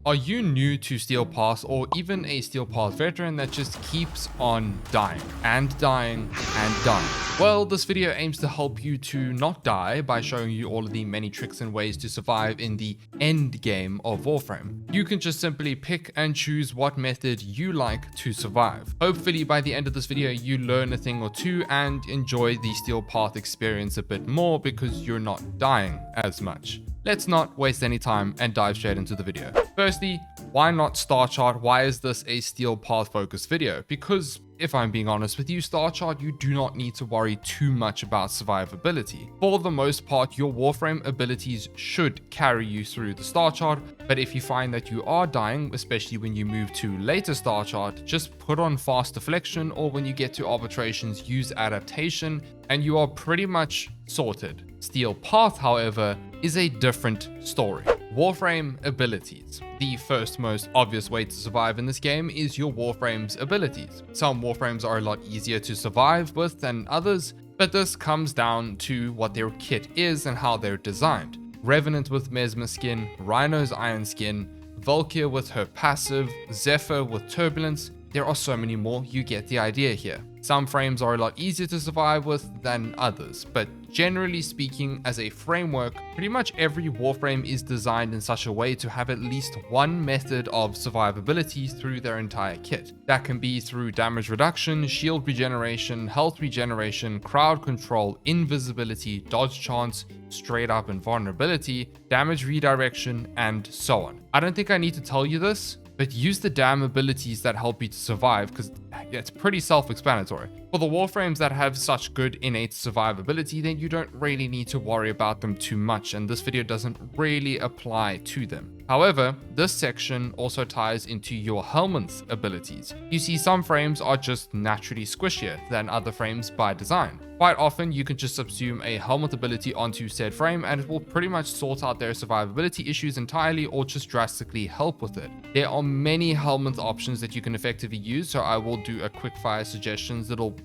Are you new to Steelpath or even a Steelpath veteran that just keeps on dying and dying and dying? Well, this video aims to help you to not die by showing you all of the many tricks and ways to survive in the end game of Warframe. You can just simply pick and choose what method you like to survive. Hopefully by the end of this video you learn a thing or two and enjoy the Steelpath experience a bit more because you're not dying as much. Let's not waste any time and dive straight into the video. Firstly, why not Star Chart? Why is this a Steelpath focused video? Because if I'm being honest with you, Star Chart, you do not need to worry too much about survivability. For the most part, your Warframe abilities should carry you through the Star Chart, but if you find that you are dying, especially when you move to later Star Chart, just put on Fast Deflection, or when you get to Arbitrations, use Adaptation, and you are pretty much sorted. Steelpath, however, is a different story. Warframe Abilities. The first most obvious way to survive in this game is your Warframe's abilities. Some Warframes are a lot easier to survive with than others, but this comes down to what their kit is and how they're designed. Revenant with Mesmer Skin, Rhino's Iron Skin, Valkyr with her passive, Zephyr with Turbulence. There are so many more, you get the idea here. Some frames are a lot easier to survive with than others, but generally speaking, as a framework, pretty much every Warframe is designed in such a way to have at least one method of survivability through their entire kit. That can be through damage reduction, shield regeneration, health regeneration, crowd control, invisibility, dodge chance, straight up invulnerability, damage redirection, and so on. I don't think I need to tell you this, but use the damn abilities that help you to survive, because it's pretty self-explanatory. For the Warframes that have such good innate survivability, then you don't really need to worry about them too much, and this video doesn't really apply to them. However, this section also ties into your Helminth abilities. You see, some frames are just naturally squishier than other frames by design. Quite often, you can just subsume a Helminth ability onto said frame and it will pretty much sort out their survivability issues entirely or just drastically help with it. There are many Helminth options that you can effectively use, so I will do a quick fire suggestions that'll,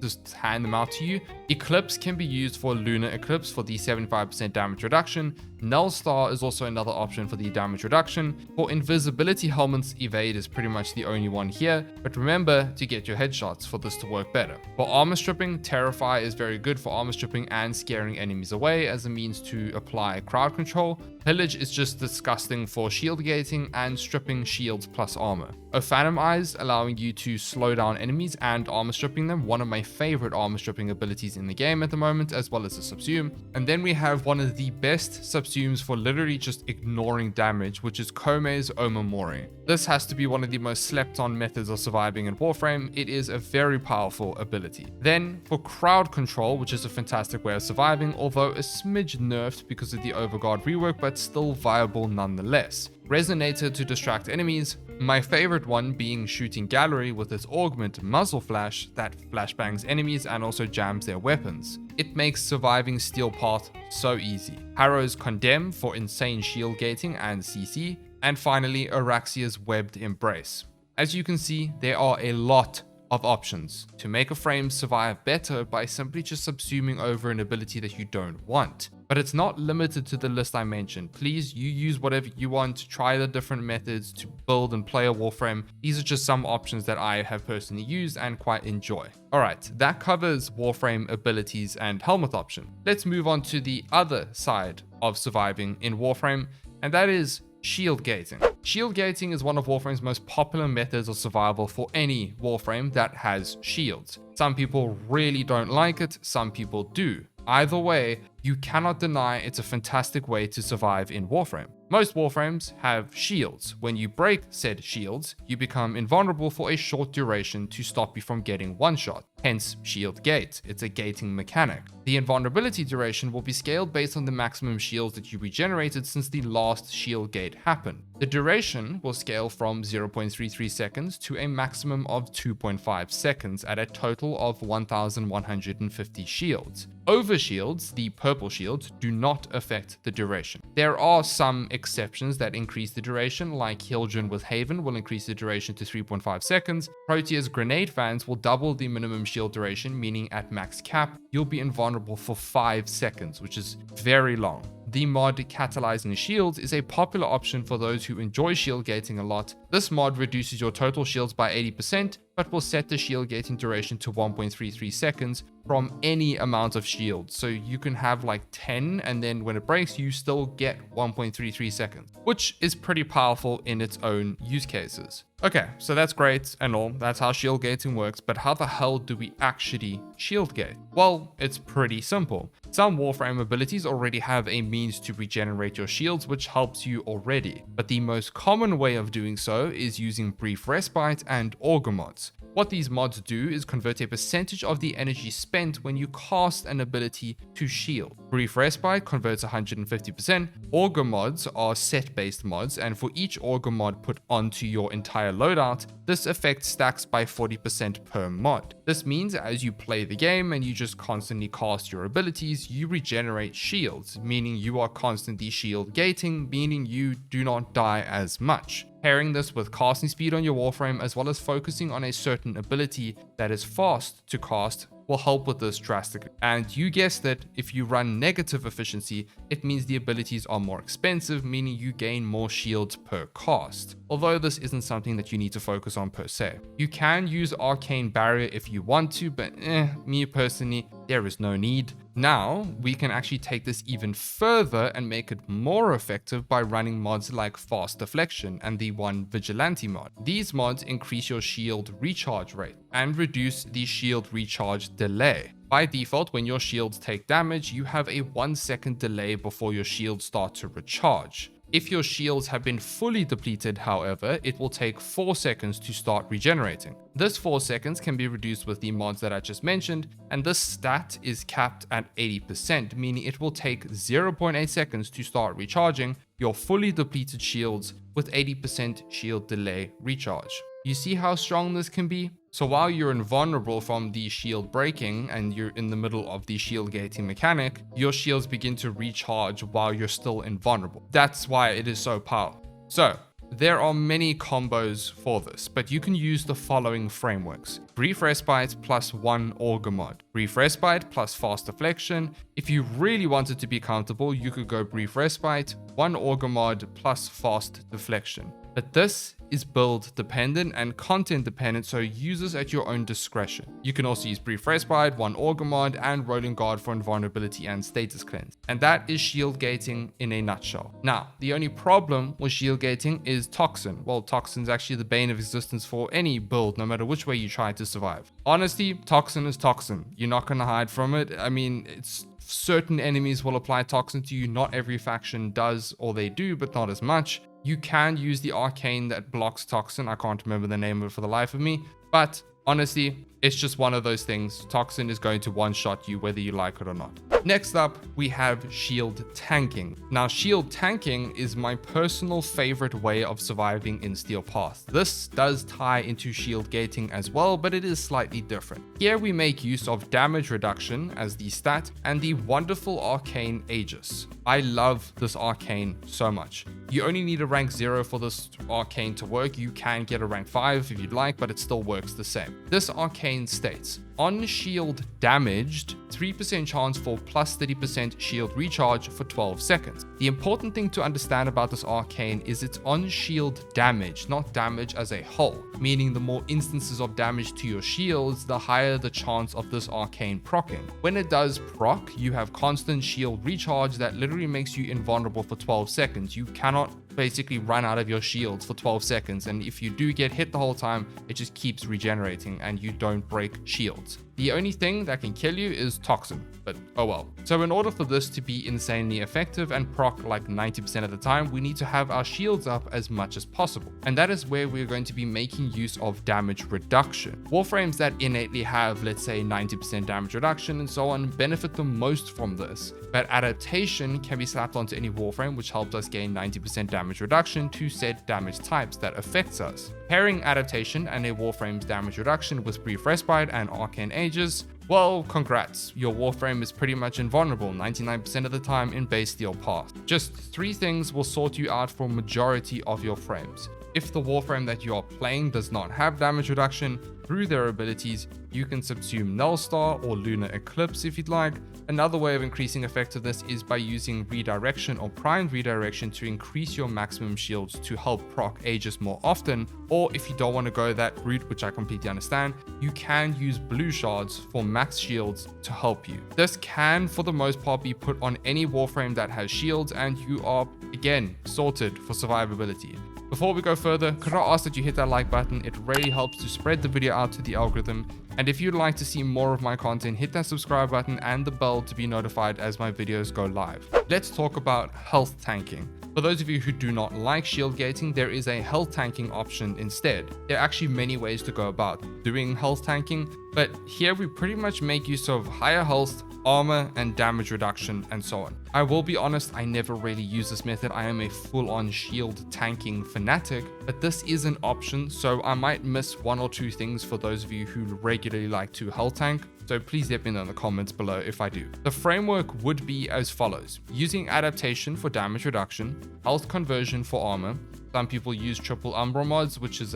just hand them out to you. Eclipse can be used for Lunar Eclipse for the 75% damage reduction. Null Star is also another option for the damage reduction. For invisibility, Helminth's Evade is pretty much the only one here, but remember to get your headshots for this to work better. For armor stripping, Terrify is very good for armor stripping and scaring enemies away as a means to apply crowd control. Pillage is just disgusting for shield gating and stripping shields plus armor. Phantom Eyes, allowing you to slow down enemies and armor stripping them, one of my favorite armor stripping abilities in the game at the moment, as well as a subsume. And then we have one of the best subsumes for literally just ignoring damage, which is Kome's Omamori. This has to be one of the most slept on methods of surviving in Warframe. It is a very powerful ability. Then for crowd control, which is a fantastic way of surviving, although a smidge nerfed because of the Overguard rework, but still viable nonetheless. Resonator to distract enemies, my favorite one being Shooting Gallery with its augment muzzle flash that flashbangs enemies and also jams their weapons. It makes surviving Steelpath so easy. Harrow's Condemn for insane shield gating and CC, and finally Araxia's Webbed Embrace. As you can see, there are a lot of options to make a frame survive better by simply just subsuming over an ability that you don't want. But it's not limited to the list I mentioned. Please, you use whatever you want to try the different methods to build and play a Warframe. These are just some options that I have personally used and quite enjoy. Alright, that covers Warframe abilities and Helminth option. Let's move on to the other side of surviving in Warframe, and that is shield gating. Shield gating is one of Warframe's most popular methods of survival for any Warframe that has shields. Some people really don't like it, some people do. Either way, you cannot deny it's a fantastic way to survive in Warframe. Most Warframes have shields. When you break said shields, you become invulnerable for a short duration to stop you from getting one shot. Hence, shield gate. It's a gating mechanic. The invulnerability duration will be scaled based on the maximum shields that you regenerated since the last shield gate happened. The duration will scale from 0.33 seconds to a maximum of 2.5 seconds at a total of 1,150 shields. Overshields, the purple shields, do not affect the duration. There are some exceptions that increase the duration, like Hildren with Haven will increase the duration to 3.5 seconds. Protea's Grenade Fans will double the minimum shield duration, meaning at max cap, you'll be invulnerable for 5 seconds, which is very long. the mod Catalyzing Shields is a popular option for those who enjoy shield gating a lot. This mod reduces your total shields by 80%, but will set the shield gating duration to 1.33 seconds from any amount of shields. So you can have like 10, and then when it breaks, you still get 1.33 seconds, which is pretty powerful in its own use cases. Okay, so that's great and all. That's how shield gating works, but how the hell do we actually shield gate? Well, it's pretty simple. Some Warframe abilities already have a means to regenerate your shields, which helps you already. But the most common way of doing so is using Brief Respite and Augur mods. What these mods do is convert a percentage of the energy spent when you cast an ability to shield. Brief Respite converts 150%. Augur mods are set-based mods, and for each Augur mod put onto your entire loadout, this effect stacks by 40% per mod. This means as you play the game and you just constantly cast your abilities, you regenerate shields, meaning you are constantly shield gating, meaning you do not die as much. Pairing this with casting speed on your Warframe, as well as focusing on a certain ability that is fast to cast, will help with this drastically. And you guessed it, if you run negative efficiency, it means the abilities are more expensive, meaning you gain more shields per cast. Although this isn't something that you need to focus on per se. You can use Arcane Barrier if you want to, but me personally, there is no need. Now, we can actually take this even further and make it more effective by running mods like Fast Deflection and the One Vigilante mod. These mods increase your shield recharge rate and reduce the shield recharge delay. By default, when your shields take damage, you have a 1 second delay before your shields start to recharge. If your shields have been fully depleted, however, it will take 4 seconds to start regenerating. This 4 seconds can be reduced with the mods that I just mentioned, and this stat is capped at 80%, meaning it will take 0.8 seconds to start recharging your fully depleted shields with 80% shield delay recharge. You see how strong this can be? So while you're invulnerable from the shield breaking and you're in the middle of the shield gating mechanic, your shields begin to recharge while you're still invulnerable. That's why it is so powerful. So there are many combos for this, but you can use the following frameworks. Brief Respite plus 1 Augur mod. Brief Respite plus Fast Deflection. If you really wanted to be comfortable, you could go Brief Respite, 1 Augur mod plus Fast Deflection. But this is build dependent and content dependent, so use this at your own discretion. You can also use Brief Respite, 1 Augur mod, and Rolling Guard for invulnerability and status cleanse. And that is shield gating in a nutshell. Now, the only problem with shield gating is Toxin. Well, Toxin's actually the bane of existence for any build, no matter which way you try to survive. Honestly, Toxin is Toxin. You're not going to hide from it. I mean, certain enemies will apply Toxin to you. Not every faction does, or they do, but not as much. You can use the arcane that blocks Toxin. I can't remember the name of it for the life of me, but honestly, it's just one of those things. Toxin is going to one-shot you whether you like it or not. Next up, we have shield tanking. Now, shield tanking is my personal favorite way of surviving in Steelpath. This does tie into shield gating as well, but it is slightly different. Here we make use of damage reduction as the stat and the wonderful arcane Aegis. I love this arcane so much. You only need a rank 0 for this arcane to work. You can get a rank 5 if you'd like, but it still works the same. This arcane states, on shield damaged, 3% chance for plus 30% shield recharge for 12 seconds. The important thing to understand about this arcane is it's on shield damage, not damage as a whole, meaning the more instances of damage to your shields, the higher the chance of this arcane proccing. When it does proc, you have constant shield recharge that literally makes you invulnerable for 12 seconds. You cannot basically run out of your shields for 12 seconds, and if you do get hit the whole time, it just keeps regenerating and you don't break shields. The only thing that can kill you is Toxin, but oh well. So in order for this to be insanely effective and proc like 90% of the time, we need to have our shields up as much as possible. And that is where we're going to be making use of damage reduction. Warframes that innately have, let's say, 90% damage reduction and so on benefit the most from this. But adaptation can be slapped onto any Warframe, which helps us gain 90% damage reduction to said damage types that affects us. Pairing adaptation and a Warframe's damage reduction with Brief Respite and Arcane Aegis, well, congrats, your Warframe is pretty much invulnerable 99% of the time in base Steelpath. Just 3 things will sort you out for majority of your frames. If the Warframe that you are playing does not have damage reduction, through their abilities. You can subsume Nullstar or Lunar Eclipse if you'd like. Another way of increasing effectiveness is by using redirection or primed redirection to increase your maximum shields to help proc Aegis more often, or if you don't want to go that route, which I completely understand, you can use blue shards for max shields to help you. This can for the most part be put on any Warframe that has shields, and you are again sorted for survivability. Before we go further, could I ask that you hit that like button? It really helps to spread the video out to the algorithm. And if you'd like to see more of my content, hit that subscribe button and the bell to be notified as my videos go live. Let's talk about health tanking. For those of you who do not like shield gating, there is a health tanking option instead. There are actually many ways to go about doing health tanking, but here we pretty much make use of higher health, armor, and damage reduction, and so on. I will be honest, I never really use this method. I am a full-on shield tanking fanatic, but this is an option, so I might miss one or two things for those of you who regularly like to health tank. So please let me know in the comments below if I do. The framework would be as follows: using adaptation for damage reduction, health conversion for armor. Some people use triple umbral mods, which is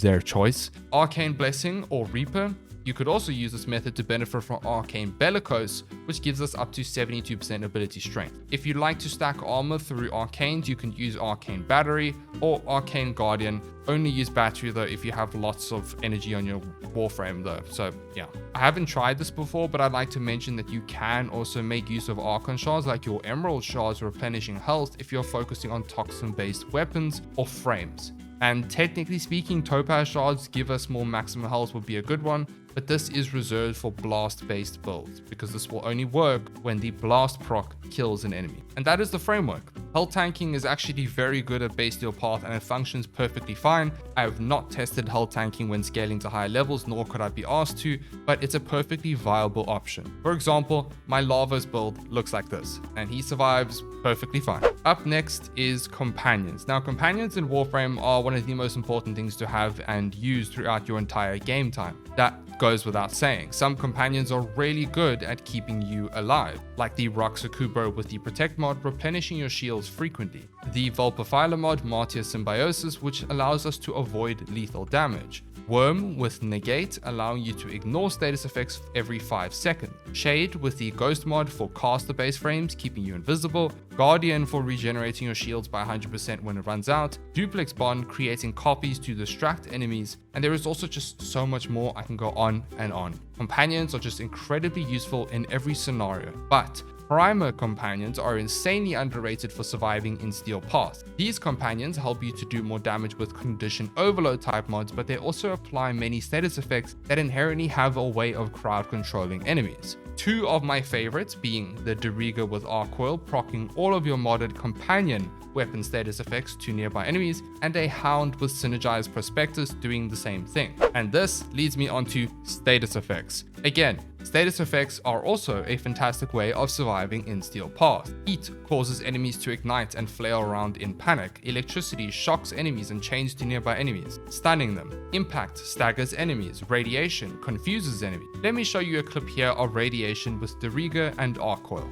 their choice. Arcane blessing or reaper. You could also use this method to benefit from Arcane Bellicose, which gives us up to 72% ability strength. If you'd like to stack armor through Arcanes, you can use Arcane Battery or Arcane Guardian. Only use Battery though if you have lots of energy on your Warframe though. So yeah, I haven't tried this before, but I'd like to mention that you can also make use of Archon shards like your Emerald shards replenishing health if you're focusing on toxin-based weapons or frames. And technically speaking, Topaz shards give us more maximum health would be a good one, but this is reserved for blast-based builds because this will only work when the blast proc kills an enemy. And that is the framework. Health tanking is actually very good at base Steelpath and it functions perfectly fine. I have not tested health tanking when scaling to higher levels, nor could I be asked to, but it's a perfectly viable option. For example, my Lavos build looks like this, and he survives perfectly fine. Up next is companions. Now, companions in Warframe are one of the most important things to have and use throughout your entire game time. That goes without saying. Some companions are really good at keeping you alive, like the Roxakubro with the Protect mod, replenishing your shields frequently. The Vulpaphyla mod, Martyr Symbiosis, which allows us to avoid lethal damage. Worm with Negate, allowing you to ignore status effects every 5 seconds. Shade with the Ghost mod for caster base frames, keeping you invisible. Guardian for regenerating your shields by 100% when it runs out. Duplex Bond, creating copies to distract enemies. And there is also just so much more. I can go on and on. Companions are just incredibly useful in every scenario, but Primer companions are insanely underrated for surviving in Steelpath. These companions help you to do more damage with condition overload type mods, but they also apply many status effects that inherently have a way of crowd controlling enemies. Two of my favorites being the Deriga with Arc Coil, proccing all of your modded companion weapon status effects to nearby enemies, and a Hound with synergized Prospectus doing the same thing. And this leads me onto status effects. Again, status effects are also a fantastic way of surviving in Steelpath. Heat causes enemies to ignite and flail around in panic. Electricity shocks enemies and chains to nearby enemies, stunning them. Impact staggers enemies. Radiation confuses enemies. Let me show you a clip here of radiation with Deriga and Arc Coil.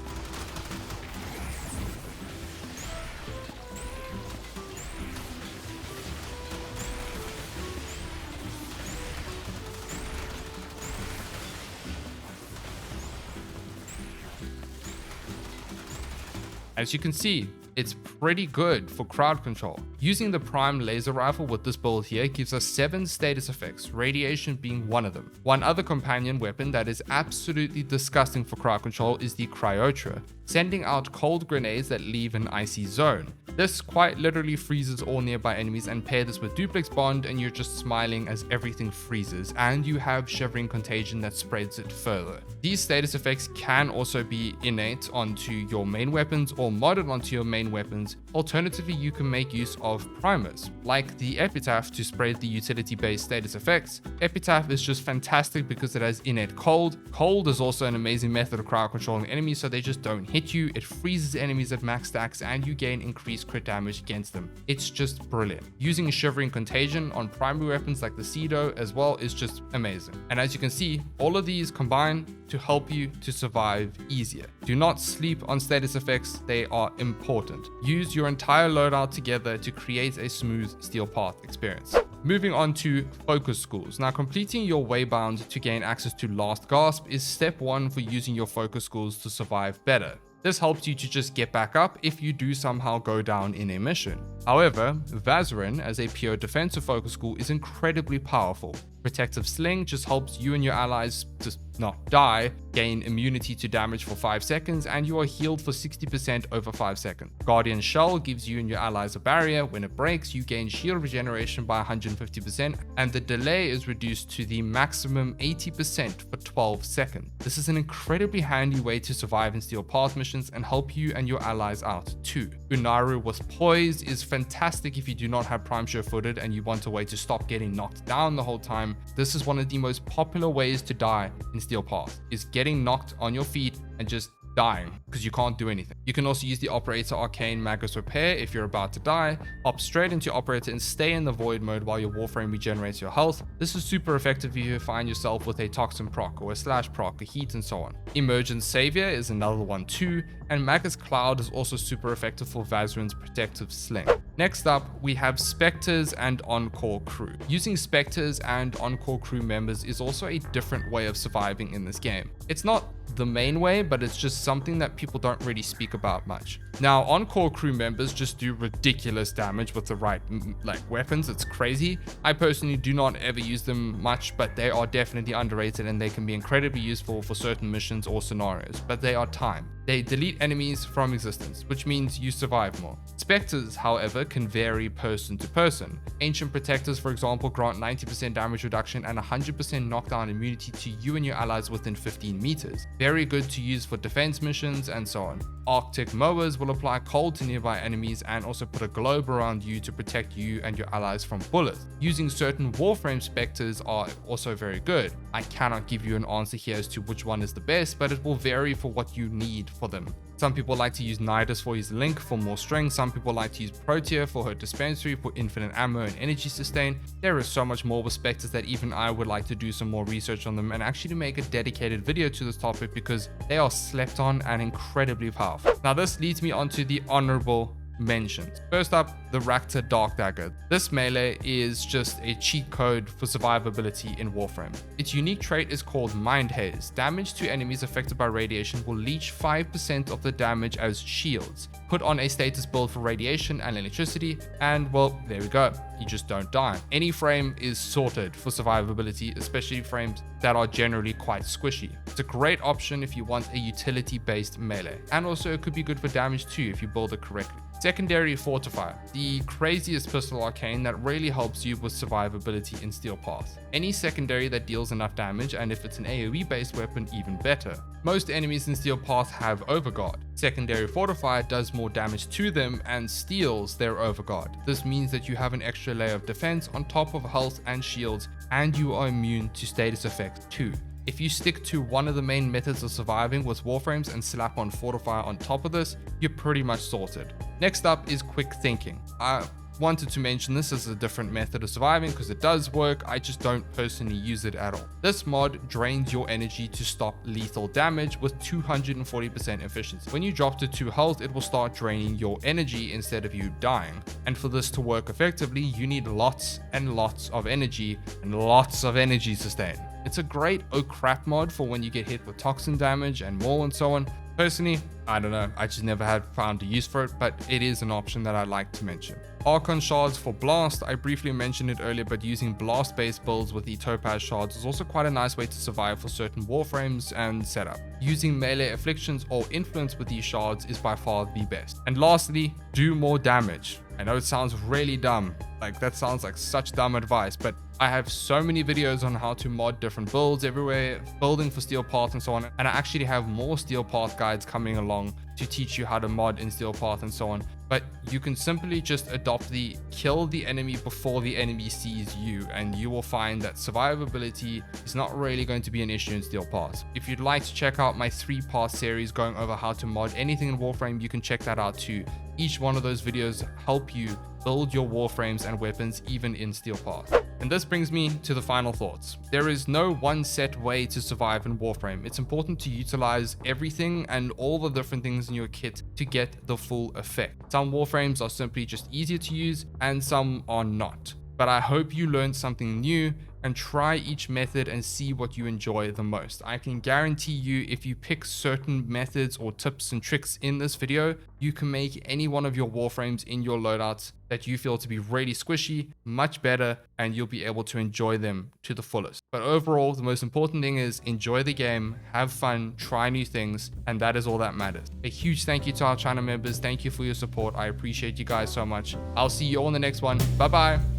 As you can see, it's pretty good for crowd control. Using the Prime Laser Rifle with this build here gives us 7 status effects, radiation being one of them. One other companion weapon that is absolutely disgusting for crowd control is the Cryotra, sending out cold grenades that leave an icy zone. This quite literally freezes all nearby enemies, and pair this with Duplex Bond and you're just smiling as everything freezes, and you have Shivering Contagion that spreads it further. These status effects can also be innate onto your main weapons or modded onto your main weapons. Alternatively, you can make use of primers, like the Epitaph to spread the utility-based status effects. Epitaph is just fantastic because it has innate cold. Cold is also an amazing method of crowd controlling enemies so they just don't hit you. It freezes enemies at max stacks and you gain increased crit damage against them. It's just brilliant. Using Shivering Contagion on primary weapons like the Cedo as well is just amazing. And as you can see, all of these combine to help you to survive easier. Do not sleep on status effects, they are important. Use your entire loadout together to create a smooth Steelpath experience. Moving on to focus schools. Now, completing your waybound to gain access to Last Gasp is step 1 for using your focus schools to survive better. This helps you to just get back up if you do somehow go down in a mission. However, Vazarin as a pure defensive focus school is incredibly powerful. Protective Sling just helps you and your allies just not die, gain immunity to damage for 5 seconds, and you are healed for 60% over 5 seconds. Guardian Shell gives you and your allies a barrier. When it breaks, you gain shield regeneration by 150%, and the delay is reduced to the maximum 80% for 12 seconds. This is an incredibly handy way to survive in Steel Path missions and help you and your allies out too. Unaru with Poise is fantastic if you do not have Prime Sure-Footed and you want a way to stop getting knocked down the whole time. This is one of the most popular ways to die in Steel Path, is getting knocked on your feet and just dying because you can't do anything. You can also use the Operator Arcane Magus Repair if you're about to die. Hop straight into Operator and stay in the Void mode while your Warframe regenerates your health. This is super effective if you find yourself with a Toxin proc or a Slash proc, a Heat, and so on. Emergent Savior is another one too, and Magus Cloud is also super effective for Vazarin's Protective Sling. Next up, we have Specters and On-Call crew. Using Specters and On-Call crew members is also a different way of surviving in this game. It's not the main way, but it's just something that people don't really speak about much. Now, On-Call crew members just do ridiculous damage with the right weapons. It's crazy. I personally do not ever use them much, but they are definitely underrated and they can be incredibly useful for certain missions or scenarios, but they are timed. They delete enemies from existence, which means you survive more. Specters, however, can vary person to person. Ancient Protectors, for example, grant 90% damage reduction and 100% knockdown immunity to you and your allies within 15 meters. Very good to use for defense missions and so on. Arctic Mowers will apply cold to nearby enemies and also put a globe around you to protect you and your allies from bullets. Using certain Warframe Specters are also very good. I cannot give you an answer here as to which one is the best, but it will vary for what you need for them. Some people like to use Nidus for his Link for more strength. Some people like to use Protea for her dispensary for infinite ammo and energy sustain. There is so much more with Specters that even I would like to do some more research on them and actually make a dedicated video to this topic because they are slept on and incredibly powerful. Now this leads me on to the honorable mentions. First up, the Rakta Dark Dagger. This melee is just a cheat code for survivability in Warframe. Its unique trait is called Mind Haze. Damage to enemies affected by radiation will leech 5% of the damage as shields. Put on a status build for radiation and electricity, and well, there we go. You just don't die. Any frame is sorted for survivability, especially frames that are generally quite squishy. It's a great option if you want a utility-based melee, and also it could be good for damage too if you build it correctly. Secondary Fortifier, the craziest pistol arcane that really helps you with survivability in Steel Path. Any secondary that deals enough damage, and if it's an AoE based weapon, even better. Most enemies in Steel Path have Overguard. Secondary Fortifier does more damage to them and steals their Overguard. This means that you have an extra layer of defense on top of health and shields, and you are immune to status effects too. If you stick to one of the main methods of surviving with Warframes and slap on Fortifier on top of this, you're pretty much sorted. Next up is Quick Thinking. I wanted to mention this as a different method of surviving because it does work, I just don't personally use it at all. This mod drains your energy to stop lethal damage with 240% efficiency. When you drop to 2 health, it will start draining your energy instead of you dying. And for this to work effectively, you need lots and lots of energy and lots of energy sustain. It's a great oh crap mod for when you get hit with toxin damage and maul and so on. Personally, I don't know, I just never had found a use for it, but it is an option that I'd like to mention. Archon Shards for Blast, I briefly mentioned it earlier, but using blast based builds with the Topaz Shards is also quite a nice way to survive for certain Warframes and setup. Using melee afflictions or influence with these shards is by far the best. And lastly, do more damage. I know it sounds really dumb, like that sounds like such dumb advice, but I have so many videos on how to mod different builds everywhere, building for Steel Path and so on, and I actually have more Steel Path guides coming along to teach you how to mod in Steel Path and so on. But you can simply just adopt the kill the enemy before the enemy sees you, and you will find that survivability is not really going to be an issue in Steel Path. If you'd like to check out my 3-part series going over how to mod anything in Warframe, you can check that out too. Each one of those videos help you build your Warframes and weapons even in Steel Path. And this brings me to the final thoughts. There is no one set way to survive in Warframe. It's important to utilize everything and all the different things in your kit to get the full effect. Some Warframes are simply just easier to use and some are not. but I hope you learned something new and try each method and see what you enjoy the most. I can guarantee you, if you pick certain methods or tips and tricks in this video, you can make any one of your Warframes in your loadouts that you feel to be really squishy much better, and you'll be able to enjoy them to the fullest. But overall, the most important thing is enjoy the game, have fun, try new things, and that is all that matters. A huge thank you to our channel members. Thank you for your support. I appreciate you guys so much. I'll see you all in the next one. Bye bye.